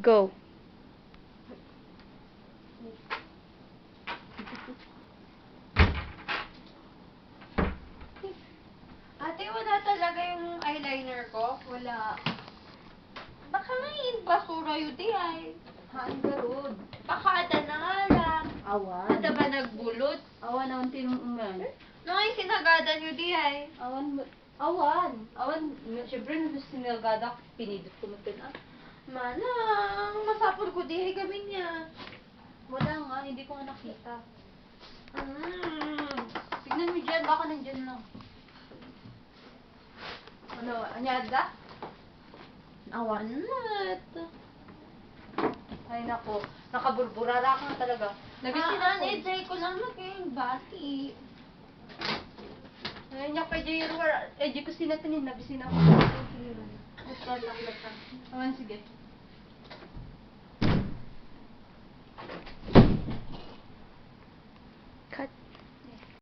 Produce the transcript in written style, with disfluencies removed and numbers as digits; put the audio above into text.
Go. Ate, wala talaga yung eyeliner ko? Wala. Baka ngayon basura yun di ay. Haan garod. Pakada na nga lang. Awan. Ada ba nagbulot? Awan naman tinong uman. Ngayon sinagadan yun di ay. Awan. Awan. Awan. Siyempre, nung sinagada, pinidot ko natin. Manang, masapol ko di ay gabi niya. Wala nga, hindi ko nga nakita. Mm. Tignan mo dyan, baka nandyan lang. Ano, anyada? Awan na't. Ay nako, nakaburburara ka nga talaga. Nabisin ako. Jay ko lang naging bati. Ngayon niya kay Jiro, eh di ko sinatanin, nabisin ako. Nagtatak. Awan, sige.